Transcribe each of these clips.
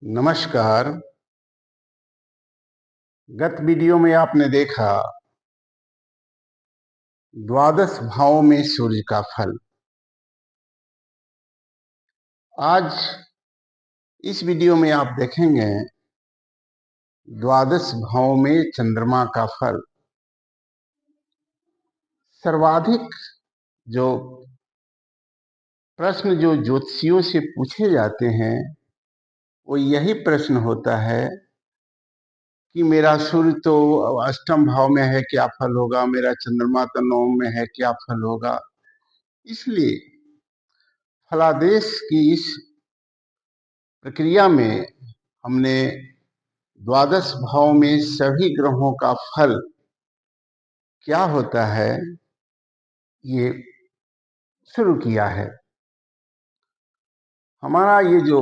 नमस्कार। गत वीडियो में आपने देखा द्वादश भावों में सूर्य का फल। आज इस वीडियो में आप देखेंगे द्वादश भावों में चंद्रमा का फल। सर्वाधिक जो प्रश्न जो ज्योतिषियों से पूछे जाते हैं वो यही प्रश्न होता है कि मेरा सूर्य तो अष्टम भाव में है, क्या फल होगा, मेरा चंद्रमा तो नवम में है, क्या फल होगा। इसलिए फलादेश की इस प्रक्रिया में हमने द्वादश भाव में सभी ग्रहों का फल क्या होता है ये शुरू किया है। हमारा ये जो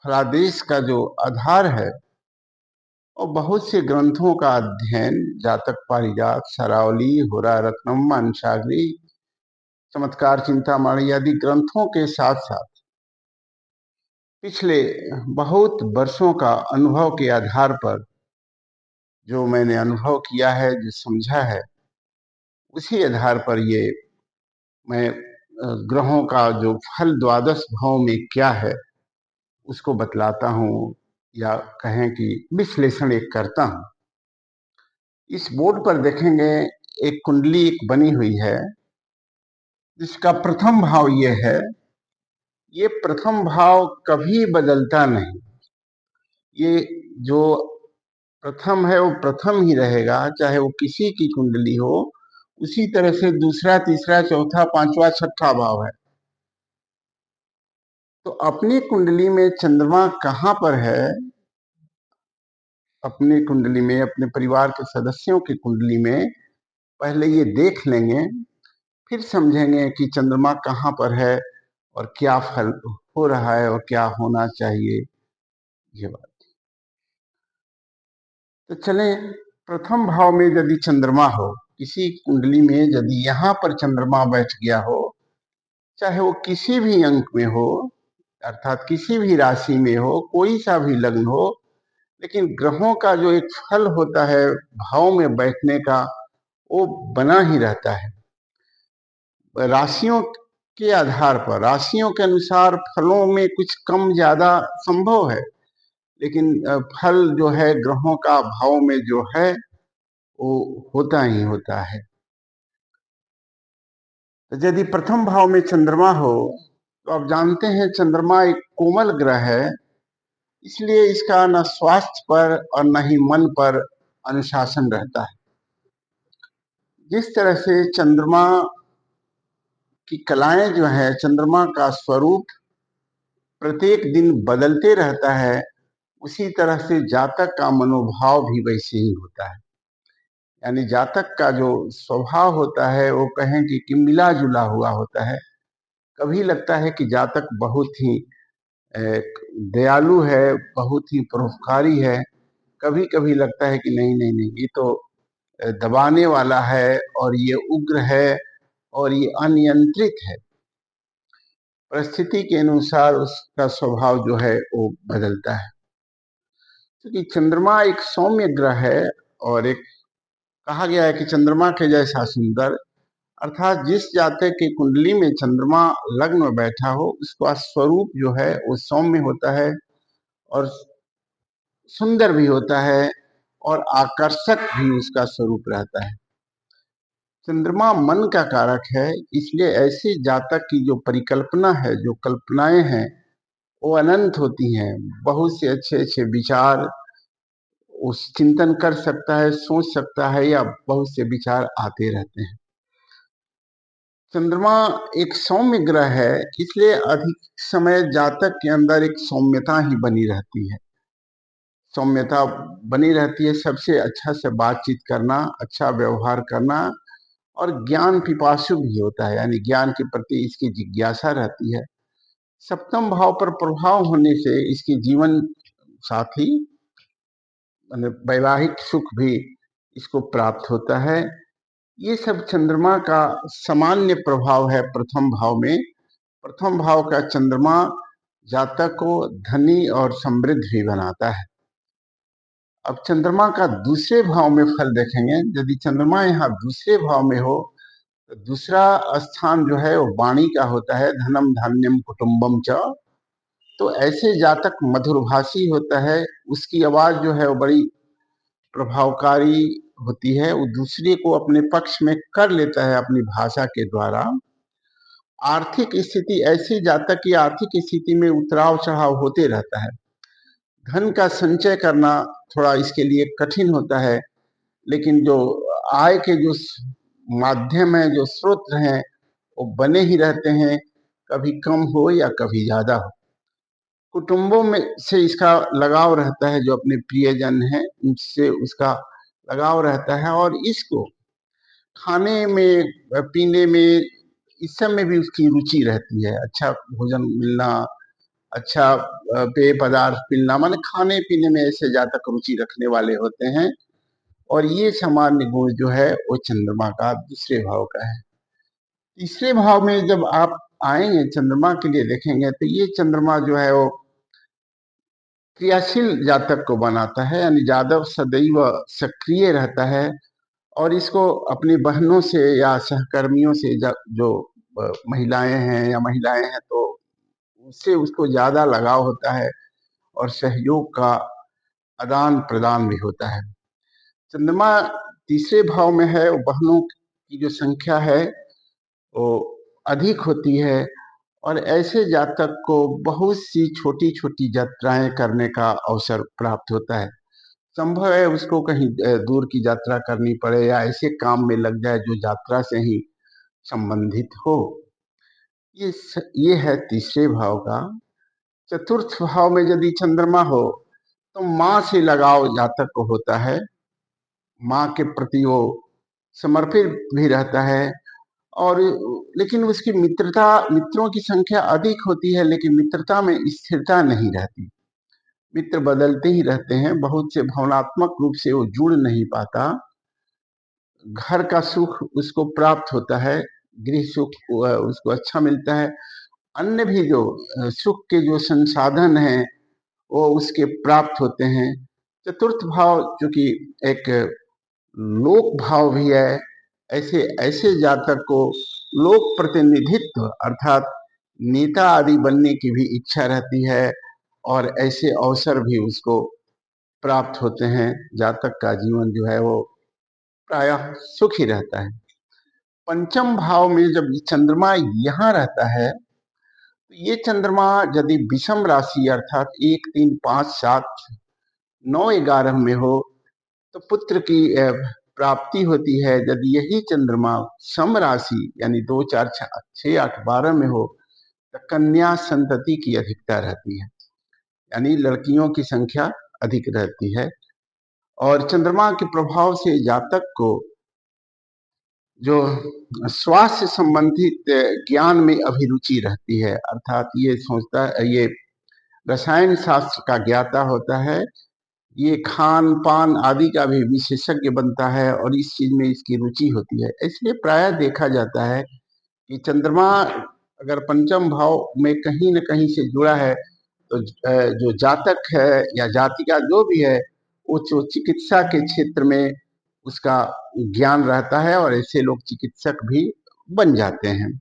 फलादेश का जो आधार है और बहुत से ग्रंथों का अध्ययन जातक पारिजात, सरावली, होरा रत्नम, मानसागरी, चमत्कार चिंतामणि आदि ग्रंथों के साथ साथ पिछले बहुत वर्षों का अनुभव के आधार पर जो मैंने अनुभव किया है, जो समझा है, उसी आधार पर ये मैं ग्रहों का जो फल द्वादश भाव में क्या है उसको बतलाता हूँ, या कहें कि विश्लेषण एक करता हूँ। इस बोर्ड पर देखेंगे एक कुंडली एक बनी हुई है जिसका प्रथम भाव ये है। ये प्रथम भाव कभी बदलता नहीं। ये जो प्रथम है वो प्रथम ही रहेगा, चाहे वो किसी की कुंडली हो। उसी तरह से दूसरा, तीसरा, चौथा, पांचवा, छठा भाव है। तो अपनी कुंडली में चंद्रमा कहाँ पर है, अपनी कुंडली में, अपने परिवार के सदस्यों की कुंडली में पहले ये देख लेंगे, फिर समझेंगे कि चंद्रमा कहाँ पर है और क्या फल हो रहा है और क्या होना चाहिए। ये बात तो चलें, प्रथम भाव में यदि चंद्रमा हो किसी कुंडली में, यदि यहाँ पर चंद्रमा बैठ गया हो, चाहे वो किसी भी अंक में हो, अर्थात किसी भी राशि में हो, कोई सा भी लग्न हो, लेकिन ग्रहों का जो एक फल होता है भाव में बैठने का, वो बना ही रहता है। राशियों के आधार पर, राशियों के अनुसार फलों में कुछ कम ज्यादा संभव है, लेकिन फल जो है ग्रहों का भाव में जो है वो होता ही होता है। तो यदि प्रथम भाव में चंद्रमा हो तो आप जानते हैं चंद्रमा एक कोमल ग्रह है, इसलिए इसका न स्वास्थ्य पर और न ही मन पर अनुशासन रहता है। जिस तरह से चंद्रमा की कलाएं जो है, चंद्रमा का स्वरूप प्रत्येक दिन बदलते रहता है, उसी तरह से जातक का मनोभाव भी वैसे ही होता है। यानी जातक का जो स्वभाव होता है वो कहें कि मिला जुला हुआ होता है। कभी लगता है कि जातक बहुत ही दयालु है, बहुत ही परोपकारी है। कभी कभी लगता है कि नहीं नहीं नहीं, ये तो दबाने वाला है और ये उग्र है और ये अनियंत्रित है। परिस्थिति के अनुसार उसका स्वभाव जो है वो बदलता है। क्योंकि चंद्रमा एक सौम्य ग्रह है और एक कहा गया है कि चंद्रमा के जैसा सुंदर, अर्थात जिस जातक की कुंडली में चंद्रमा लग्न में बैठा हो उसका स्वरूप जो है वो सौम्य होता है और सुंदर भी होता है और आकर्षक भी उसका स्वरूप रहता है। चंद्रमा मन का कारक है, इसलिए ऐसे जातक की जो परिकल्पना है, जो कल्पनाएं हैं, वो अनंत होती हैं। बहुत से अच्छे अच्छे विचार उस चिंतन कर सकता है, सोच सकता है, या बहुत से विचार आते रहते हैं। चंद्रमा एक सौम्य ग्रह है, इसलिए अधिक समय जातक के अंदर एक सौम्यता ही बनी रहती है। सौम्यता बनी रहती है, सबसे अच्छा से बातचीत करना, अच्छा व्यवहार करना, और ज्ञान पिपासु भी होता है, यानी ज्ञान के प्रति इसकी जिज्ञासा रहती है। सप्तम भाव पर प्रभाव होने से इसके जीवन साथी मतलब वैवाहिक सुख भी इसको प्राप्त होता है। ये सब चंद्रमा का सामान्य प्रभाव है प्रथम भाव में। प्रथम भाव का चंद्रमा जातक को धनी और समृद्ध भी बनाता है। अब चंद्रमा का दूसरे भाव में फल देखेंगे। यदि चंद्रमा यहाँ दूसरे भाव में हो तो दूसरा स्थान जो है वो वाणी का होता है, धनम धान्यम कुटुंबम च। तो ऐसे जातक मधुरभाषी होता है, उसकी आवाज जो है वो बड़ी प्रभावकारी होती है, वो दूसरे को अपने पक्ष में कर लेता है अपनी भाषा के द्वारा। आर्थिक स्थिति, ऐसे जातक की आर्थिक स्थिति में उतराव चढ़ाव होते रहता है। धन का संचय करना थोड़ा इसके लिए कठिन होता है, लेकिन जो आय के जो माध्यम है, जो स्रोत हैं, वो बने ही रहते हैं, कभी कम हो या कभी ज्यादा हो। कुटुंबों में से इसका लगाव रहता है, जो अपने प्रियजन हैं उनसे उसका लगाव रहता है, और इसको खाने में पीने में इस सब में भी उसकी रुचि रहती है। अच्छा भोजन मिलना, अच्छा पेय पदार्थ मिलना, माने खाने पीने में ऐसे जातक रुचि रखने वाले होते हैं। और ये सामान्य गुण जो है वो चंद्रमा का दूसरे भाव का है। तीसरे भाव में जब आप आएंगे चंद्रमा के लिए देखेंगे तो ये चंद्रमा जो है वो क्रियाशील जातक को बनाता है, यानी जादव सदैव सक्रिय रहता है, और इसको अपनी बहनों से या सहकर्मियों से जो महिलाएं हैं या महिलाएं हैं तो उससे उसको ज्यादा लगाव होता है, और सहयोग का आदान प्रदान भी होता है। चंद्रमा तीसरे भाव में है, वो बहनों की जो संख्या है वो अधिक होती है, और ऐसे जातक को बहुत सी छोटी छोटी यात्राएं करने का अवसर प्राप्त होता है। संभव है उसको कहीं दूर की यात्रा करनी पड़े या ऐसे काम में लग जाए जो यात्रा से ही संबंधित हो। ये है तीसरे भाव का। चतुर्थ भाव में यदि चंद्रमा हो तो माँ से लगाव जातक को होता है, माँ के प्रति वो समर्पित भी रहता है, और लेकिन उसकी मित्रों की संख्या अधिक होती है, लेकिन मित्रता में स्थिरता नहीं रहती। मित्र बदलते ही रहते हैं, बहुत से भावनात्मक रूप से वो जुड़ नहीं पाता। घर का सुख उसको प्राप्त होता है, गृह सुख उसको अच्छा मिलता है, अन्य भी जो सुख के जो संसाधन हैं वो उसके प्राप्त होते हैं। चतुर्थ भाव चूंकि एक लोक भाव भी है, ऐसे ऐसे जातक को लोक प्रतिनिधित्व अर्थात नेता आदि बनने की भी इच्छा रहती है, और ऐसे अवसर भी उसको प्राप्त होते हैं। जातक का जीवन जो है वो प्रायः सुखी रहता है। पंचम भाव में जब चंद्रमा यहाँ रहता है तो ये चंद्रमा यदि विषम राशि अर्थात 1, 3, 5, 7, 9, 11 में हो तो पुत्र की प्राप्ति होती है। यदि यही चंद्रमा सम राशि यानी 2, 4, 6, 8, 12 में हो तो कन्या संतति की अधिकता रहती है, यानी लड़कियों की संख्या अधिक रहती है। और चंद्रमा के प्रभाव से जातक को जो स्वास्थ्य संबंधित ज्ञान में अभिरुचि रहती है, अर्थात ये सोचता है, ये रसायन शास्त्र का ज्ञाता होता है, ये खान पान आदि का भी विशेषज्ञ बनता है, और इस चीज में इसकी रुचि होती है। इसलिए प्रायः देखा जाता है कि चंद्रमा अगर पंचम भाव में कहीं न कहीं से जुड़ा है तो जो जातक है या जातिका जो भी है वो जो चिकित्सा के क्षेत्र में उसका ज्ञान रहता है, और ऐसे लोग चिकित्सक भी बन जाते हैं,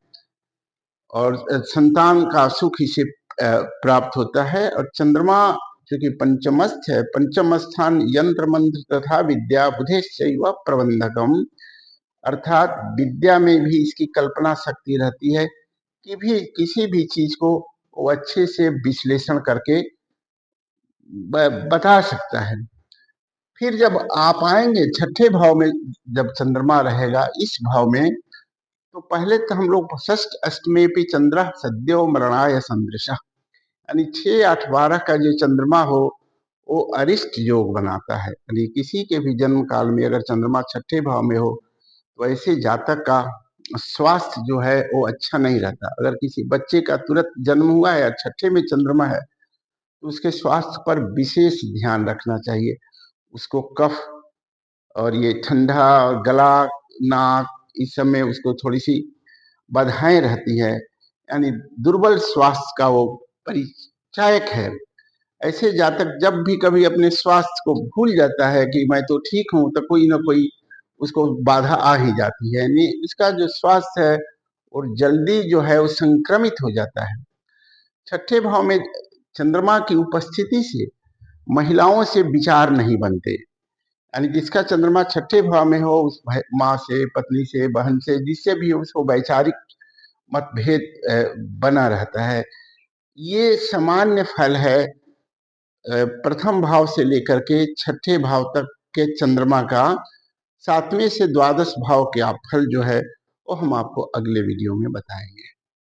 और संतान का सुख इसे प्राप्त होता है। और चंद्रमा क्योंकि पंचमस्थ है, पंचम स्थान यंत्र मंत्र तथा विद्या बुधेश्चैव प्रबंधकम, अर्थात विद्या में भी इसकी कल्पना शक्ति रहती है कि भी किसी भी चीज को वो अच्छे से विश्लेषण करके बता सकता है। फिर जब आप आएंगे छठे भाव में, जब चंद्रमा रहेगा इस भाव में, तो पहले तो हम लोग षष्ठ अष्टमे पे चंद्र सद्यो मरणाय संदृशा, यानी 6, 8, 12 का जो चंद्रमा हो वो अरिष्ट योग बनाता है, यानी किसी के भी जन्म काल में अगर चंद्रमा छठे भाव में हो तो ऐसे जातक का स्वास्थ्य जो है वो अच्छा नहीं रहता। अगर किसी बच्चे का तुरंत जन्म हुआ है और छठे में चंद्रमा है तो उसके स्वास्थ्य पर विशेष ध्यान रखना चाहिए। उसको कफ और ये ठंडा और गला नाक इस सब में उसको थोड़ी सी बाधाएं रहती है, यानी दुर्बल स्वास्थ्य का वो चायक है। ऐसे जातक जब भी कभी अपने स्वास्थ्य को भूल जाता है कि मैं तो ठीक हूं, तो कोई ना कोई उसको बाधा आ ही जाती है, यानी इसका जो स्वास्थ्य है और जल्दी जो है वो संक्रमित हो जाता है। छठे भाव में चंद्रमा की उपस्थिति से महिलाओं से विचार नहीं बनते, यानी जिसका चंद्रमा छठे भाव में हो उस माँ से, पत्नी से, बहन से, जिससे भी उसको वैचारिक मतभेद बना रहता है। ये सामान्य फल है प्रथम भाव से लेकर के छठे भाव तक के चंद्रमा का। सातवें से द्वादश भाव के आप फल जो है वो हम आपको अगले वीडियो में बताएंगे।